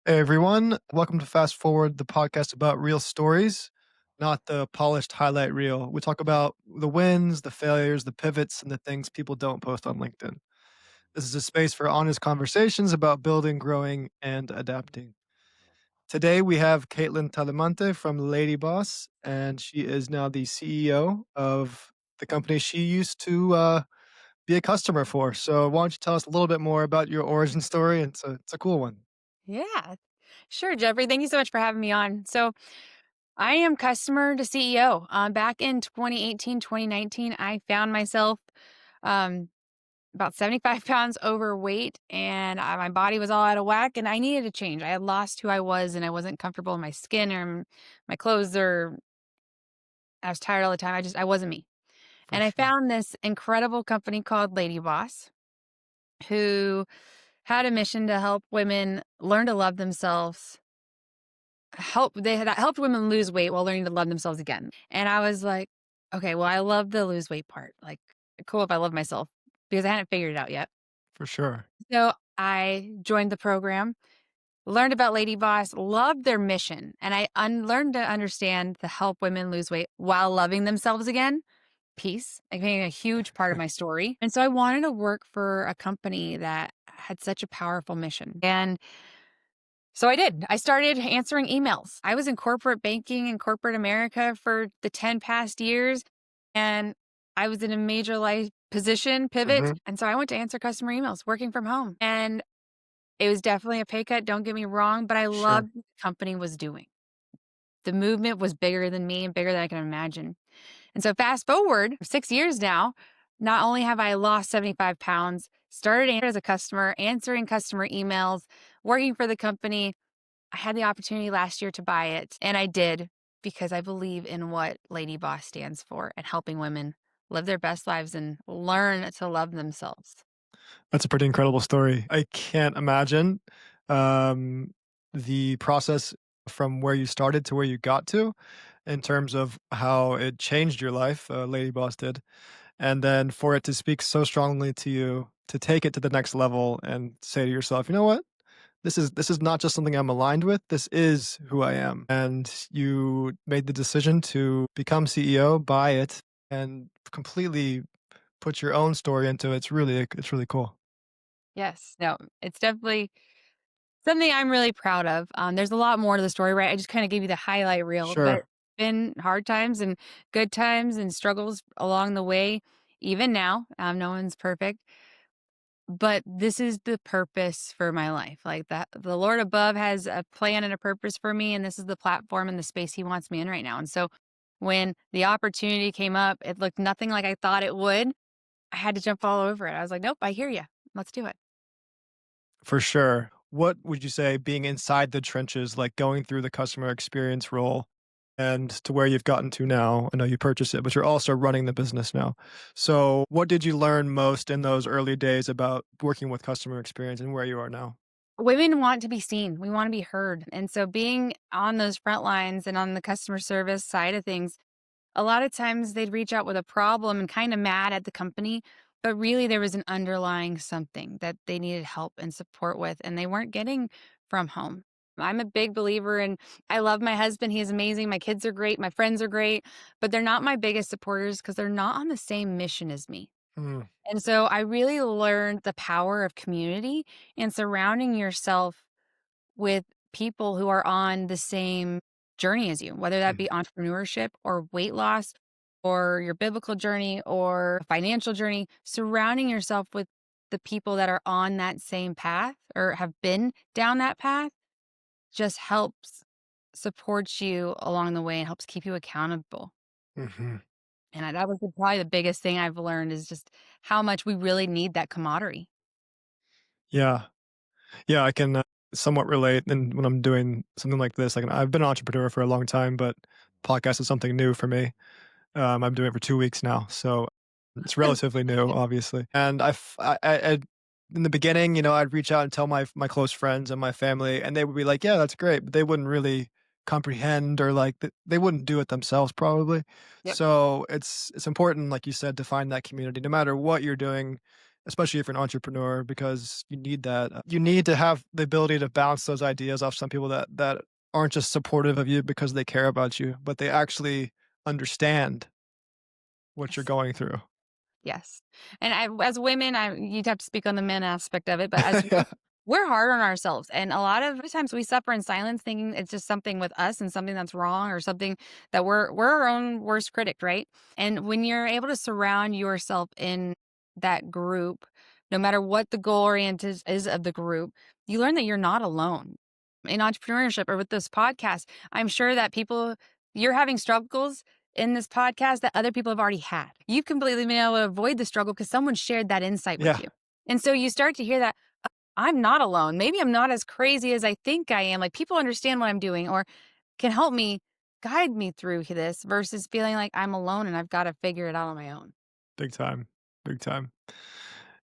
Hey everyone, welcome to Fast Forward, the podcast about real stories, not the polished highlight reel. We talk about the wins, the failures, the pivots, and the things people don't post on LinkedIn. This is a space for honest conversations about building, growing, and adapting. Today we have Kaitlyn Talamante from LadyBoss, and she is now the CEO of the company she used to be a customer for. So why don't you tell us a little bit more about your origin story? It's a cool one. Yeah, sure, Jeffrey. Thank you so much for having me on. So, I am customer to CEO. Back in 2018, 2019, I found myself um, about 75 pounds overweight and my body was all out of whack and I needed a change. I had lost who I was and I wasn't comfortable in my skin or my clothes or I was tired all the time. I wasn't me. For And I sure. found this incredible company called LadyBoss who had a mission to help women learn to love themselves. They had helped women lose weight while learning to love themselves again. And I was like, "Okay, well, I love the lose weight part. Like, cool if I love myself," because I hadn't figured it out yet. For sure. So I joined the program, learned about Lady Boss, loved their mission, and learned to understand to help women lose weight while loving themselves again. Peace, like being a huge part of my story. And so I wanted to work for a company that had such a powerful mission. And so I did. I started answering emails. I was in corporate banking in corporate America for the 10 past years, and I was in a major life position pivot. Mhm. And so I went to answer customer emails working from home. And it was definitely a pay cut, don't get me wrong, but I Sure. loved what the company was doing. The movement was bigger than me and bigger than I can imagine. And so fast forward 6 years now, not only have I lost 75 pounds, started as a customer, answering customer emails, working for the company, I had the opportunity last year to buy it, and I did because I believe in what Lady Boss stands for and helping women live their best lives and learn to love themselves. That's a pretty incredible story. I can't imagine, um, the process from where you started to where you got to in terms of how it changed your life, Lady Boss did, and then for it to speak so strongly to you, to take it to the next level and say to yourself, "You know what? This is not just something I'm aligned with, this is who I am." And you made the decision to become CEO, buy it, and completely put your own story into it. It's really cool. Yes. No, it's definitely something I'm really proud of. There's a lot more to the story, right? I just kind of gave you the highlight reel, but Sure. it's been hard times and good times and struggles along the way. Even now, no one's perfect, but this is the purpose for my life. Like that, the Lord above has a plan and a purpose for me, and this is the platform and the space He wants me in right now. And so, when the opportunity came up, it looked nothing like I thought it would. I had to jump all over it. I was like, "Nope, I hear you. Let's do it." For sure. What would you say being inside the trenches, like going through the customer experience role and to where you've gotten to now? I know you purchased it, but you're also running the business now. So, what did you learn most in those early days about working with customer experience and where you are now? Women want to be seen. We want to be heard. And so being on those front lines and on the customer service side of things, a lot of times they'd reach out with a problem and kind of mad at the company, but really there was an underlying something that they needed help and support with and they weren't getting from home. I'm a big believer in I love my husband. He is amazing. My kids are great. My friends are great, but they're not my biggest supporters because they're not on the same mission as me. Mm, And so I really learned the power of community and surrounding yourself with people who are on the same journey as you, whether that be mhm, entrepreneurship or weight loss or your biblical journey or financial journey, surrounding yourself with the people that are on that same path or have been down that path just helps support you along the way and helps keep you accountable. mhm. That was probably the biggest thing I've learned is just how much we really need that camaraderie. Yeah. Yeah, I can, somewhat relate, and when I'm doing something like this, like, I've been an entrepreneur for a long time, but podcast is something new for me. I'm doing it for 2 weeks now, so it's relatively new, obviously, and I in the beginning, I'd reach out and tell my close friends and my family, and they would be like, "Yeah, that's great," but they wouldn't really comprehend or, like, they wouldn't do it themselves probably. Yep. So, it's important, like you said, to find that community no matter what you're doing, especially if you're an entrepreneur, because you need that. You need to have the ability to bounce those ideas off some people that aren't just supportive of you because they care about you, but they actually understand what you're Yes. going through. Yes. And as women, you'd have to speak on the men aspect of it, but as women, Yeah, we're hard on ourselves. And a lot of times we suffer in silence thinking it's just something with us and something that's wrong or something that we're our own worst critic, right? And when you're able to surround yourself in that group, no matter what the goal oriented is of the group, you learn that you're not alone. In entrepreneurship or with this podcast, I'm sure that people you're having struggles in this podcast that other people have already had. You've completely been able to avoid the struggle because someone shared that insight with yeah, you. And so you start to hear that I'm not alone. Maybe I'm not as crazy as I think I am. Like people understand what I'm doing or can help me guide me through this versus feeling like I'm alone and I've got to figure it out on my own. big time, big time.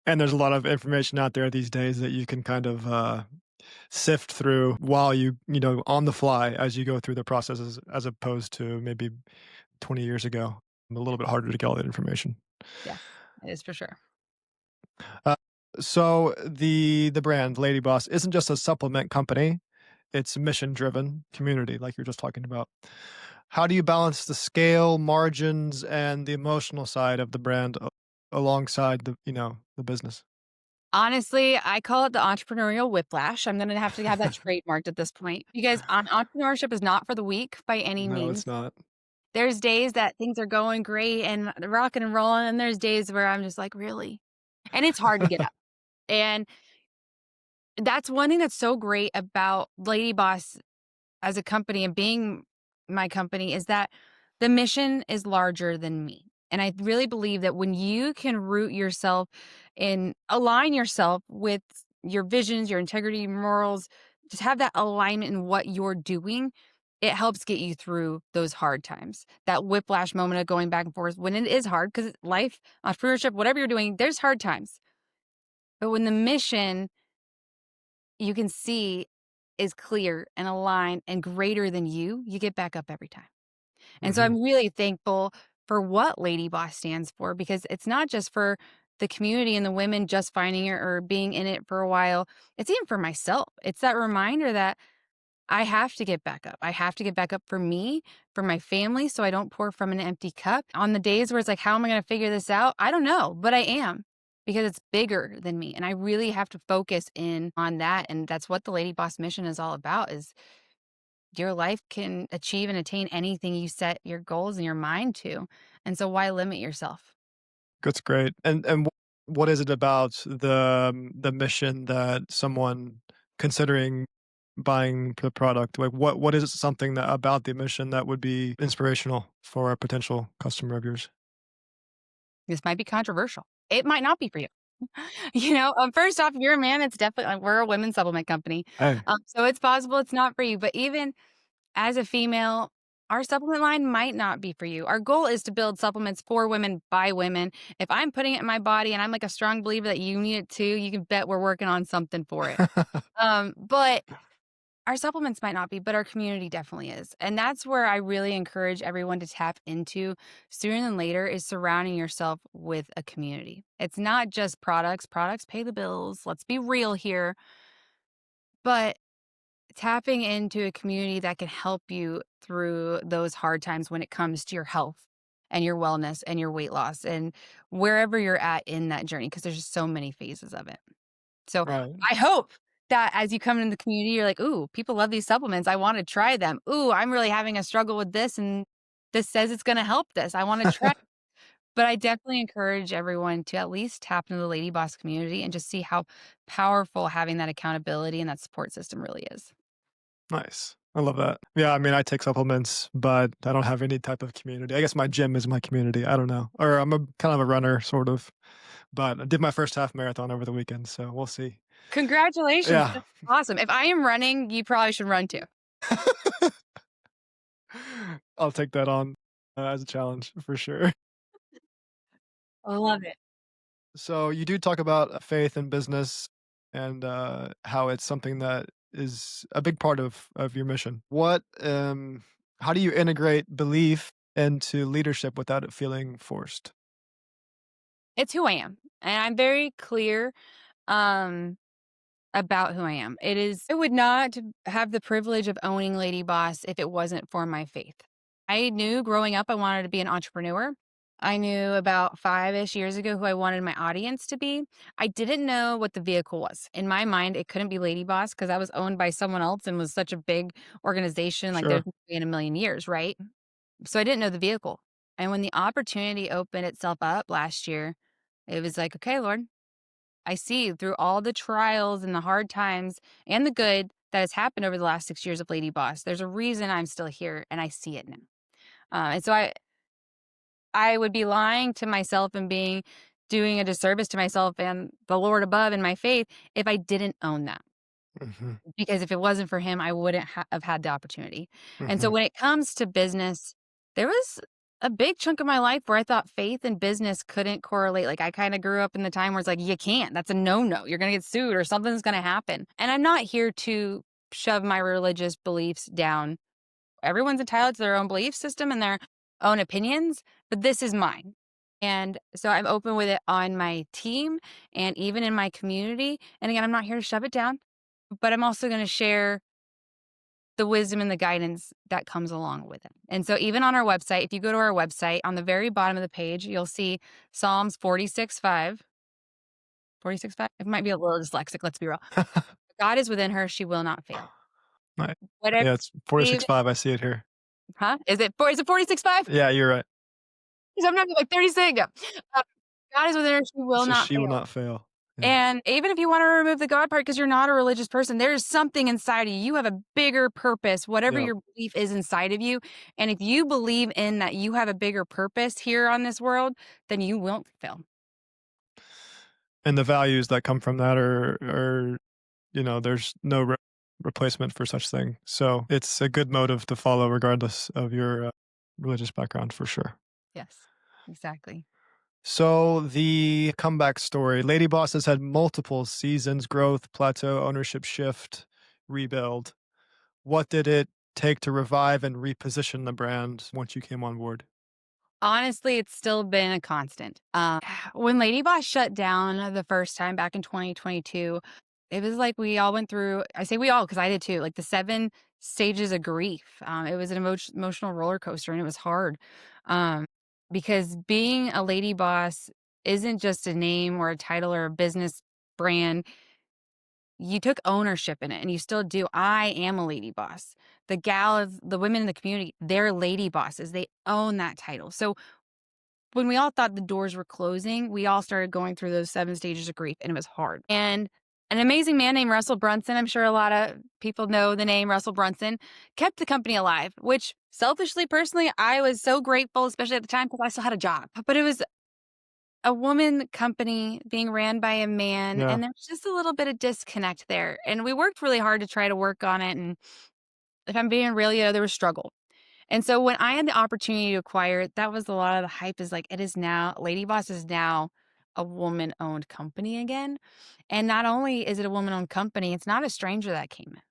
And there's a lot of information out there these days that you can kind of sift through while on the fly as you go through the processes, as opposed to maybe 20 years ago. A little bit harder to get all that information. Yes, it is for sure. Uh, so the brand Lady Boss isn't just a supplement company; it's a mission-driven community, like you're just talking about. How do you balance the scale, margins, and the emotional side of the brand alongside the business? Honestly, I call it the entrepreneurial whiplash. I'm going to have that trademarked at this point because entrepreneurship is not for the weak by any No, means. it's not. There's days that things are going great and rocking and rolling, and there's days where I'm just like, "Really?" And it's hard to get up. And that's one thing that's so great about Lady Boss as a company and being my company is that the mission is larger than me. And I really believe that when you can root yourself and align yourself with your visions, your integrity, morals, just have that alignment in what you're doing, it helps get you through those hard times. That whiplash moment of going back and forth when it is hard, because life, entrepreneurship, whatever you're doing, there's hard times. But when the mission you can see is clear and aligned and greater than you get back up every time. And so Hmm. I'm really thankful for what Lady Boss stands for because it's not just for the community and the women just finding it or being in it for a while. It's even for myself. It's that reminder that I have to get back up. I have to get back up for me, for my family, so I don't pour from an empty cup. On the days where it's like, how am I going to figure this out? I don't know, but I am because it's bigger than me. And I really have to focus in on that. And that's what the Lady Boss mission is all about is your life can achieve and attain anything you set your goals and your mind to. And so why limit yourself? That's great. And what is it about the mission that someone considering buying the product, like what is it something that about the mission that would be inspirational for a potential customer of yours? This might be controversial. It might not be for you. First off, if you're a man, it's definitely we're a women's supplement company. Hey. So it's possible it's not for you. But even as a female, our supplement line might not be for you. Our goal is to build supplements for women by women. If I'm putting it in my body and I'm like a strong believer that you need it too, you can bet we're working on something for it. But our supplements might not be, but our community definitely is. And that's where I really encourage everyone to tap into sooner than later is surrounding yourself with a community. It's not just products. Products pay the bills. Let's be real here. But tapping into a community that can help you through those hard times when it comes to your health and your wellness and your weight loss and wherever you're at in that journey, because there's just so many phases of it. So Right. I hope that as you come into the community, you're like, ooh, people love these supplements. I want to try them. Ooh, I'm really having a struggle with this. And this says it's going to help this. I want to try. But I definitely encourage everyone to at least tap into the Lady Boss community and just see how powerful having that accountability and that support system really is. Nice. I love that. Yeah, I mean, I take supplements, but I don't have any type of community. I guess my gym is my community. I don't know. Or I'm a kind of a runner, sort of. But I did my first half marathon over the weekend, so we'll see. Congratulations. Yeah. That's awesome. If I am running, you probably should run too. I'll take that on as a challenge for sure. I love it. So you do talk about faith in business and how it's something that is a big part of your mission. How do you integrate belief into leadership without it feeling forced? It's who I am. And I'm very clear, um, about who I am. I would not have the privilege of owning Lady Boss if it wasn't for my faith. I knew growing up I wanted to be an entrepreneur. I knew about 5-ish years ago who I wanted my audience to be. I didn't know what the vehicle was. In my mind, it couldn't be Lady Boss because I was owned by someone else and was such a big organization, like there's Sure. no way in a million years, right? So I didn't know the vehicle. And when the opportunity opened itself up last year, it was like, okay, Lord, I see through all the trials and the hard times and the good that has happened over the last 6 years of Lady Boss. There's a reason I'm still here and I see it now. And so I would be lying to myself and doing a disservice to myself and the Lord above and my faith if I didn't own that. Mhm. Because if it wasn't for him, I wouldn't have had the opportunity. And so Mhm. when it comes to business, there was a big chunk of my life where I thought faith and business couldn't correlate. Like I kind of grew up in the time where it's like, you can't, that's a no no. You're going to get sued or something's going to happen. And I'm not here to shove my religious beliefs down. Everyone's entitled to their own belief system and their own opinions, but this is mine. And so I'm open with it on my team and even in my community. And again, I'm not here to shove it down, but I'm also going to share the wisdom and the guidance that comes along with it. And so even on our website, if you go to our website, on the very bottom of the page, you'll see Psalms 46:5. 46:5? It might be a little dyslexic, let's be real. God is within her, she will not fail. Right. Whatever Yeah, it's you believe. 46.5, I see it here. Huh? Is it 46:5? Yeah, you're right. Sometimes it's like 36. Yeah. Uh, God is within her, she will So not she will fail. not fail. Yeah. And even if you wanna remove the God part because 'cause you're not a religious person, there's something inside of you. You have a bigger purpose, whatever Yep. your belief is inside of you, and if you believe in that you have a bigger purpose here on this world, then you won't fail. And the values that come from that are, there's no replacement for such thing. So it's a good motive to follow regardless of your religious background for sure. Yes, exactly. So the comeback story, Lady Boss has had multiple seasons, growth, plateau, ownership shift, rebuild. What did it take to revive and reposition the brand once you came on board? Honestly, it's still been a constant. When LadyBoss shut down the first time back in 2022, it was like we all went through, I say we all because I did too, like the 7 stages of grief. It was an emotional roller coaster and it was hard, um, because being a Lady Boss isn't just a name or a title or a business brand. You took ownership in it and you still do. I am a lady boss. The women in the community, they're lady bosses. They own that title. So when we all thought the doors were closing, we all started going through those 7 stages of grief, and it was hard. And an amazing man named Russell Brunson, I'm sure a lot of people know the name Russell Brunson, kept the company alive, which selfishly, personally, I was so grateful, especially at the time, because I still had a job. But it was a woman company being ran by a man, Yeah. and there was just a little bit of disconnect there. And we worked really hard to try to work on it. And if I'm being real, there was struggle. And so when I had the opportunity to acquire it, that was a lot of the hype is like, it is now, Lady Boss is now a woman owned company again. And not only is it a woman owned company, it's not a stranger that came in.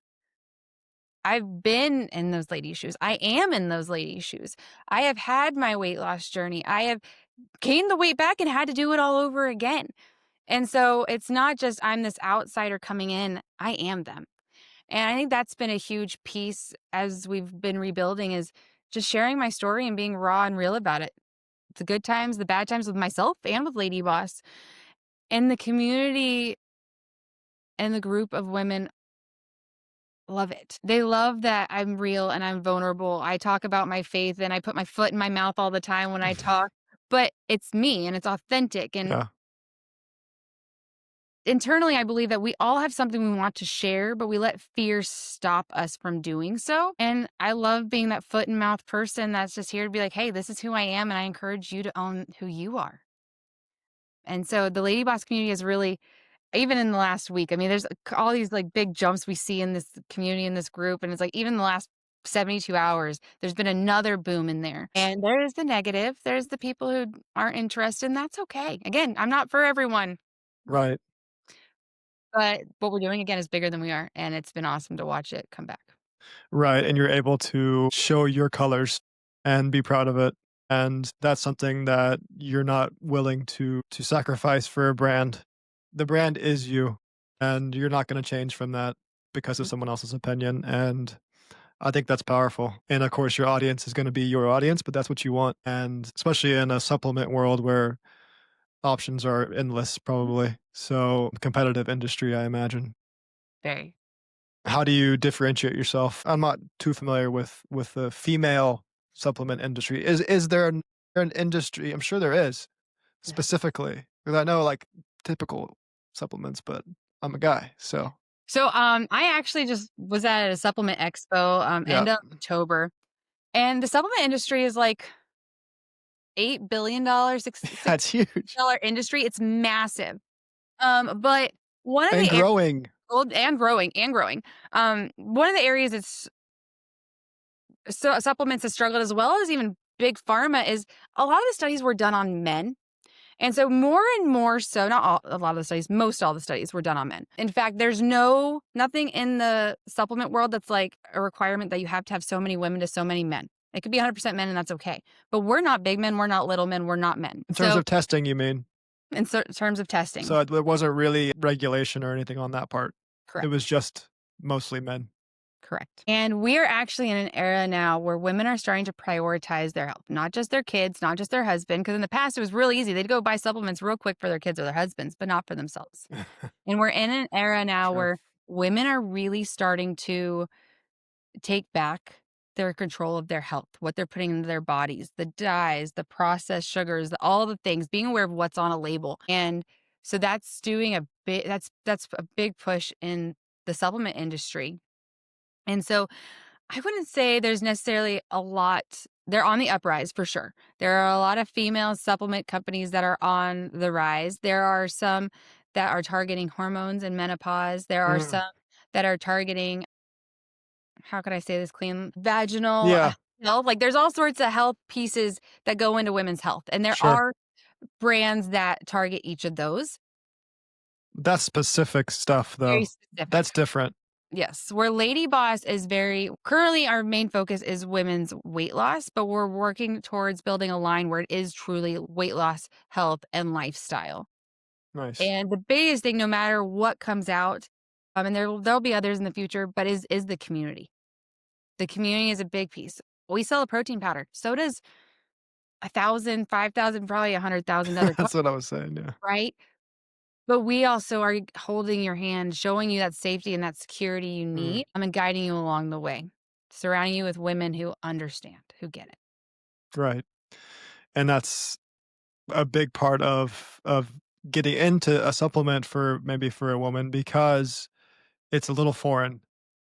I've been in those lady shoes. I am in those lady shoes. I have had my weight loss journey. I have gained the weight back and had to do it all over again. And so it's not just I'm this outsider coming in, I am them. And I think that's been a huge piece as we've been rebuilding is just sharing my story and being raw and real about it. The good times, the bad times with myself and with Lady Boss. And the community and the group of women love it. They love that I'm real and I'm vulnerable. I talk about my faith and I put my foot in my mouth all the time when I talk, but it's me and it's authentic. And Yeah. internally, I believe that we all have something we want to share, but we let fear stop us from doing so. And I love being that foot and mouth person that's just here to be like, hey, this is who I am. And I encourage you to own who you are. And so the Lady Boss community is really, even in the last week, I mean, there's all these like big jumps we see in this community, in this group. And it's like, even the last 72 hours, there's been another boom in there. And there is the negative. There's the people who aren't interested. And that's okay. Again, I'm not for everyone. Right. But what we're doing again is bigger than we are, and it's been awesome to watch it come back. Right. And you're able to show your colors and be proud of it and that's something that you're not willing to sacrifice for a brand. The brand is you, and you're not gonna change from that because of Mhm. someone else's opinion, and I think that's powerful. And of course, your audience is gonna be your audience, but that's what you want, and especially in a supplement world where options are endless probably. So, competitive industry, I imagine. Very. How do you differentiate yourself? I'm not too familiar with the female supplement industry. Is there an industry? I'm sure there is, Yes. specifically, because I know, like, typical supplements, but I'm a guy, so So, I actually just was at a supplement expo, yeah. end of October, and the supplement industry is like $8 billion, six That's huge dollar industry. It's massive. But one of and the areas growing. and growing and growing. One of the areas it's supplements have struggled as well as even big pharma is a lot of the studies were done on men. And so more and more so, not all, a lot of the studies, most all the studies were done on men. In fact, there's nothing in the supplement world that's like a requirement that you have to have so many women to so many men. It could be 100% men and that's okay. But we're not big men, we're not little men, we're not men. In terms So of testing, you mean? in terms of testing, So, there wasn't really regulation or anything on that part. It was correct. just mostly men. Correct. And we're actually in an era now where women are starting to prioritize their health, not just their kids, not just their husband. Because in the past, it was really easy. They'd go buy supplements real quick for their kids or their husbands, but not for themselves. And we're in an era now Sure. where women are really starting to take back their control of their health, what they're putting into their bodies, the dyes, the processed sugars, all the things, being aware of what's on a label. And so that's doing a bit, that's a big push in the supplement industry. And so I wouldn't say there's necessarily a lot. They're on the uprise for sure. There are a lot of female supplement companies that are on the rise. There are some that are targeting hormones and menopause. There are Mm. some that are targeting, how can I say this clean? Vaginal Yeah, health. Like there's all sorts of health pieces that go into women's health. And there sure. are brands that target each of those. That's specific stuff, Very though. specific. That's different. Yes, where Lady Boss is very currently our main focus is women's weight loss, but we're working towards building a line where it is truly weight loss, health, and lifestyle. Nice. And the biggest thing, no matter what comes out, and there'll be others in the future, but is the community. The community is a big piece. We sell a protein powder. So does 1,000, 5,000, probably 100,000 other That's what I was saying, yeah. right? But we also are holding your hand, showing you that safety and that security you Mm, need, and guiding you along the way, surrounding you with women who understand, who get it. right. And that's a big part of getting into a supplement for maybe for a woman because it's a little foreign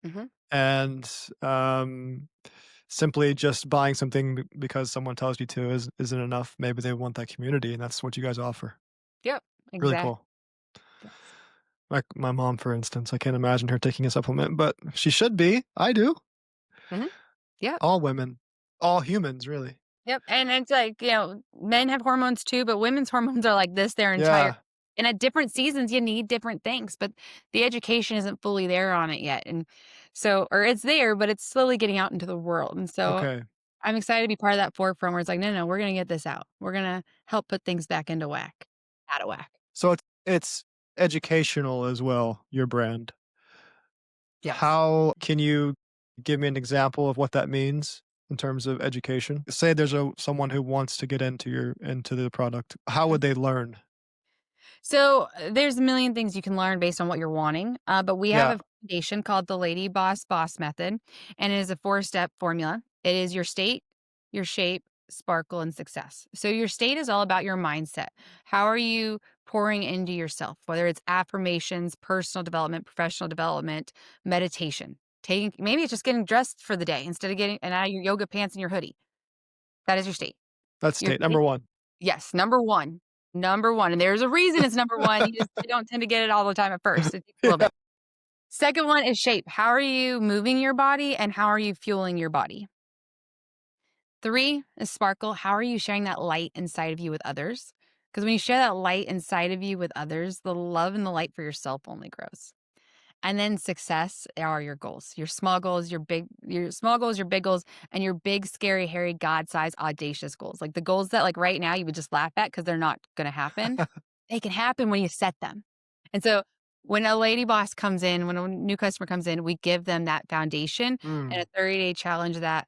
Mhm. and, simply just buying something because someone tells you to isn't enough. Maybe they want that community, and that's what you guys offer. Yep, Really exactly. cool. Yes. Like my mom, for instance, I can't imagine her taking a supplement, but she should be. I do. Mhm. Yep. All women, all humans, really. Yep, and it's like, men have hormones too, but women's hormones are like this their entire Yeah. and at different seasons, you need different things, but the education isn't fully there on it yet, and so or it's there, but it's slowly getting out into the world, and so Okay. I'm excited to be part of that forefront where it's like, "No, no, we're gonna get this out. We're gonna help put things back into whack out of whack." So it's educational as well, your brand. Yes. How can you give me an example of what that means in terms of education? Say there's someone who wants to get into the product. How would they learn? So there's a million things you can learn based on what you're wanting, but we have Yeah. a foundation called the Lady Boss Method, and it is a 4-step formula. It is your state, your shape, sparkle, and success. So your state is all about your mindset. How are you pouring into yourself? Whether it's affirmations, personal development, professional development, meditation. Taking maybe it's just getting dressed for the day instead of getting and out of your yoga pants and your hoodie. That is your state. That's Your state state number 1. Yes, number 1. Number 1, and there's a reason it's number 1, you don't tend to get it all the time at first, it takes a little Yeah. bit. Second one is shape. How are you moving your body and how are you fueling your body? 3 is sparkle. How are you sharing that light inside of you with others? Because when you share that light inside of you with others, the love and the light for yourself only grows. And then success are your goals. Your small goals, your small goals, your big goals, and your big, scary, hairy, God-sized, audacious goals. Like the goals that like right now you would just laugh at because they're not gonna happen. They can happen when you set them. And so when a lady boss comes in, when a new customer comes in, we give them that foundation and a Mm, 30-day challenge that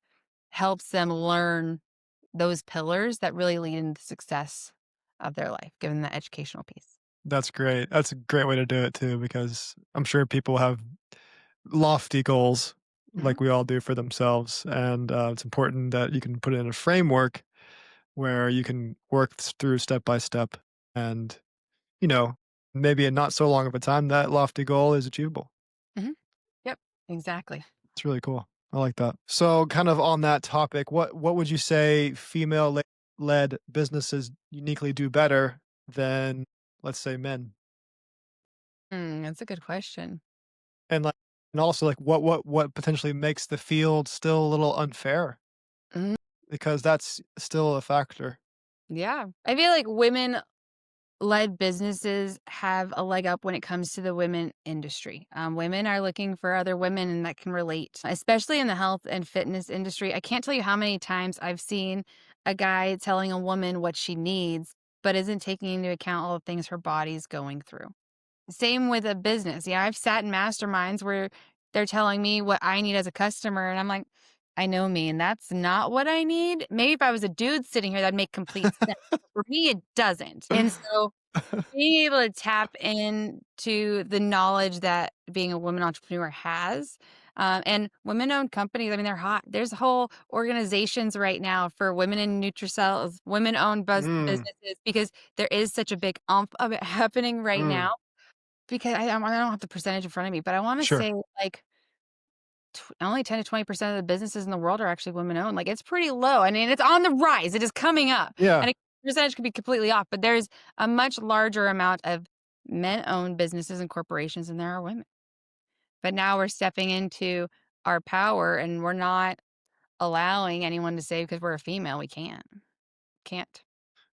helps them learn those pillars that really lead into success of their life, give them the educational piece. that's great. That's a great way to do it too, because I'm sure people have lofty goals Mhm, like we all do for themselves. And it's important that you can put it in a framework where you can work through step by step. And, you know, maybe in not so long of a time, that lofty goal is achievable. mhm. Yep, exactly. It's really cool. I like that. So, kind of on that topic, what would you say led businesses uniquely do better than, let's say, men? That's a good question. And like, and also like, what potentially makes the field still a little unfair Mhm. because that's still a factor. Yeah. I feel like women-led businesses have a leg up when it comes to the women industry. Women are looking for other women and that can relate, especially in the health and fitness industry. I can't tell you how many times I've seen a guy telling a woman what she needs, but isn't taking into account all the things her body's going through. Same with a business. Yeah, I've sat in masterminds where they're telling me what I need as a customer, and I'm like, I know me, and that's not what I need. Maybe if I was a dude sitting here, that'd make complete sense. For me, it doesn't. And so being able to tap into the knowledge that being a woman entrepreneur has, and women-owned companies, I mean, they're hot. There's whole organizations right now for women in Nutricells, women-owned Mm, businesses, because there is such a big umph of it happening right mm, now. Because I don't have the percentage in front of me, but I wanna sure. say, like, only 10 to 20% of the businesses in the world are actually women-owned, like, it's pretty low. I mean, it's on the rise, it is coming up, Yeah. and a percentage could be completely off, but there's a much larger amount of men-owned businesses and corporations than there are women. But now we're stepping into our power, and we're not allowing anyone to say because we're a female, we can't. Can't.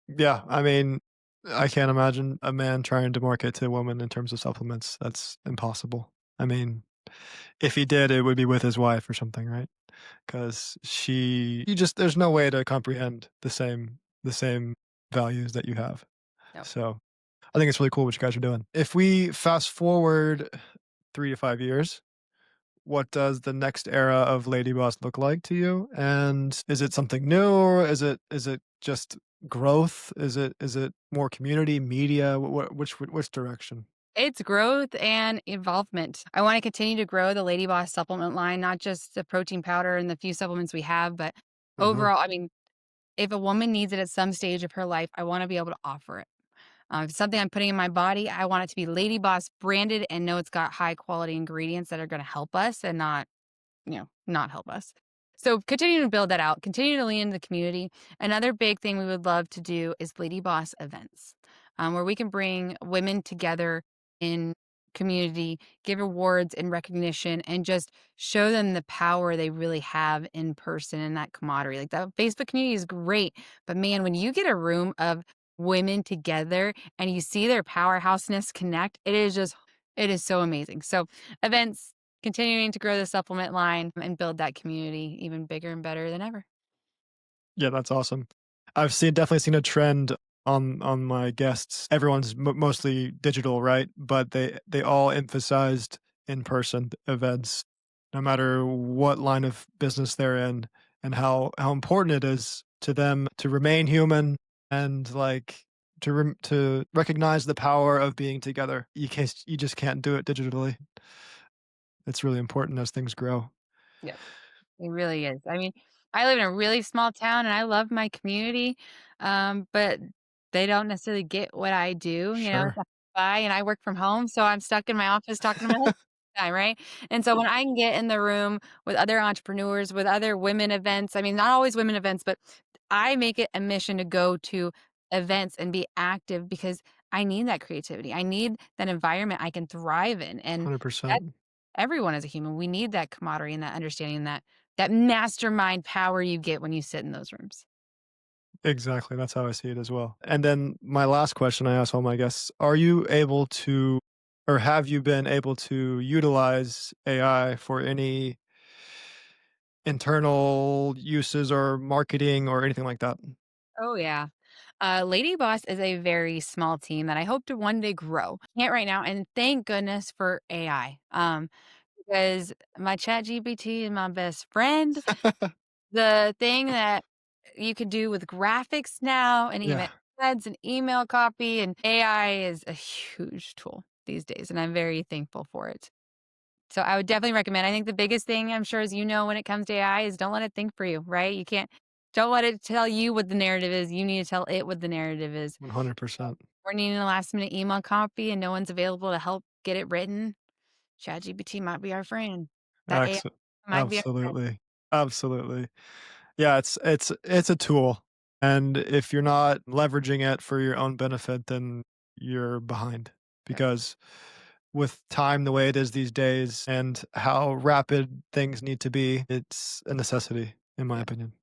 Yeah. I mean, I can't imagine a man trying to market to a woman in terms of supplements. That's impossible. I mean, if he did, it would be with his wife or something, right? Because you just, there's no way to comprehend the same values that you have. Yep. So I think it's really cool what you guys are doing. If we fast forward 3 to 5 years, what does the next era of Lady Boss look like to you? And is it something new, or is it just growth? Is it more community, media? Which direction? It's growth and involvement. I wanna continue to grow the LadyBoss supplement line, not just the protein powder and the few supplements we have, but Mhm. overall, I mean, if a woman needs it at some stage of her life, I wanna be able to offer it. If it's something I'm putting in my body, I want it to be LadyBoss branded and know it's got high quality ingredients that are gonna help us and not, not help us. So continuing to build that out, continue to lean into the community. Another big thing we would love to do is Lady Boss events, where we can bring women together in community, give awards and recognition, and just show them the power they really have in person and that camaraderie. Like that Facebook community is great, but man, when you get a room of women together and you see their powerhouseness connect, it is so amazing. So events, continuing to grow the supplement line and build that community even bigger and better than ever. Yeah, that's awesome. I've definitely seen a trend on my guests. Everyone's mostly digital, right? But they all emphasized in-person events, no matter what line of business they're in, and how important it is to them to remain human and like to recognize the power of being together. You just can't do it digitally. It's really important as things grow. Yep. It really is. I mean, I live in a really small town and I love my community, but they don't necessarily get what I do. It's Sure. a buy and I work from home, so I'm stuck in my office talking to my husband all the time, right? And so when I can get in the room with other entrepreneurs, with other women events, I mean, not always women events, but I make it a mission to go to events and be active because I need that creativity. I need that environment I can thrive in. And that 100%. everyone is a human. We need that camaraderie and that understanding that mastermind power you get when you sit in those rooms. Exactly, that's how I see it as well. And then my last question I ask all my guests, are you able to or have you been able to utilize AI for any internal uses or marketing or anything like that? Oh, yeah. Lady Boss is a very small team that I hope to one day grow. Can't right now, and thank goodness for AI. Because my chat GPT is my best friend. The thing that you could do with graphics now and Yeah, even ads and email copy and AI is a huge tool these days, and I'm very thankful for it. So I would definitely recommend. I think the biggest thing I'm sure as you know when it comes to AI is don't let it think for you, right? You can't don't let it tell you what the narrative is. You need to tell it what the narrative is. 100%. We're needing a last minute email copy and no one's available to help get it written. ChatGPT might be our friend. That AI Ex might be our friend. Absolutely. Absolutely. Yeah, it's a tool, and if you're not leveraging it for your own benefit, then you're behind, Yep. because with time the way it is these days and how rapid things need to be, it's a necessity, in my Yep. opinion.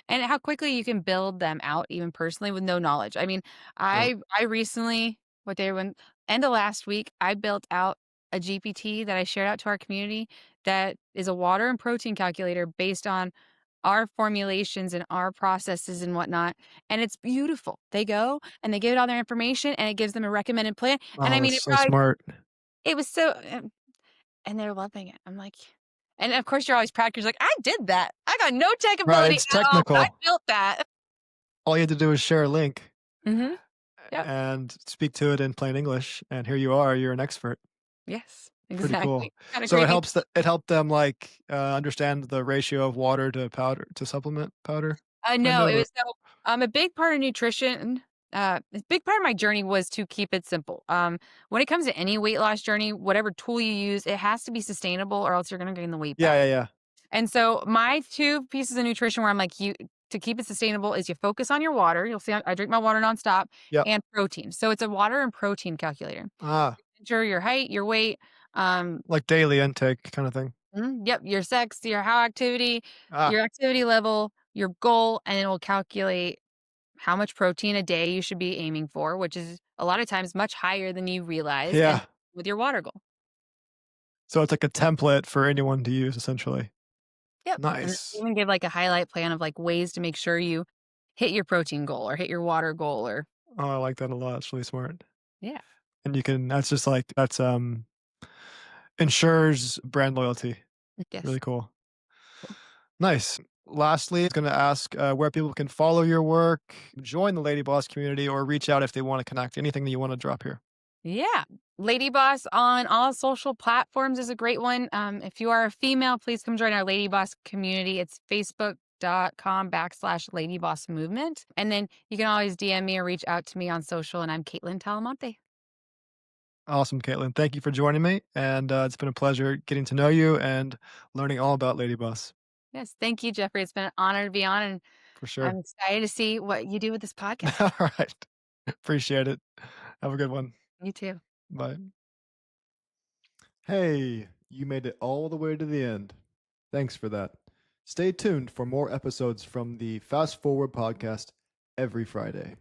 And how quickly you can build them out even personally with no knowledge. I mean, Yep. I recently what day when end of last week, I built out a GPT that I shared out to our community that is a water and protein calculator based on our formulations and our processes and whatnot. And it's beautiful. They go and they give it all their information and it gives them a recommended plan. And I Oh, mean, that's it so probably smart. it was so and they're loving it. I'm like, and of course you're always proud because you're like, I did that. I got no tech Right, ability it's at all, but I technical. built that. All you had to do is share a link Mhm. Yep. and speak to it in plain English, and here you are, you're an expert. Yes, Pretty exactly. cool. Kinda So creepy. it helped them, like, understand the ratio of water to powder to supplement powder, kind No, of, it or was so, a big part of nutrition, a big part of my journey was to keep it simple. When it comes to any weight loss journey, whatever tool you use, it has to be sustainable or else you're gonna gain the weight Yeah, back. yeah, yeah. And so my 2 pieces of nutrition where I'm like, you to keep it sustainable is you focus on your water, you'll see I drink my water nonstop, Yep. and protein. So it's a water and protein calculator. Ah, Ensure your height, your weight, um, like daily intake kinda thing. yep, your sex, Ah, your activity level, your goal, and it will calculate how much protein a day you should be aiming for, which is a lot of times much higher than you realize, and yeah. with your water goal. So it's like a template for anyone to use, essentially. Yep. And then Nice. even give like a highlight plan of like ways to make sure you hit your protein goal or hit your water goal or Oh, I like that a lot, it's really smart. yeah. And you can that's just like ensures brand loyalty. Yes. Really cool. Cool. Nice. Lastly, I was gonna ask, where people can follow your work, join the Lady Boss community, or reach out if they wanna connect. Anything that you wanna drop here. Yeah. Lady Boss on all social platforms is a great one. If you are a female, please come join our Lady Boss community. It's facebook.com/Lady Boss Movement. And then you can always DM me or reach out to me on social. And I'm Kaitlyn Talamante. Awesome, Caitlin. Thank you for joining me, and, it's been a pleasure getting to know you and learning all about Lady Boss, Yes. Thank you, Jeffrey. It's been an honor to be on. And for I'm sure. excited to see what you do with this podcast. Alright. Appreciate it. Have a good one. You too. Bye. Hey, you made it all the way to the end. Thanks for that. Stay tuned for more episodes from the Fast Forward podcast every Friday.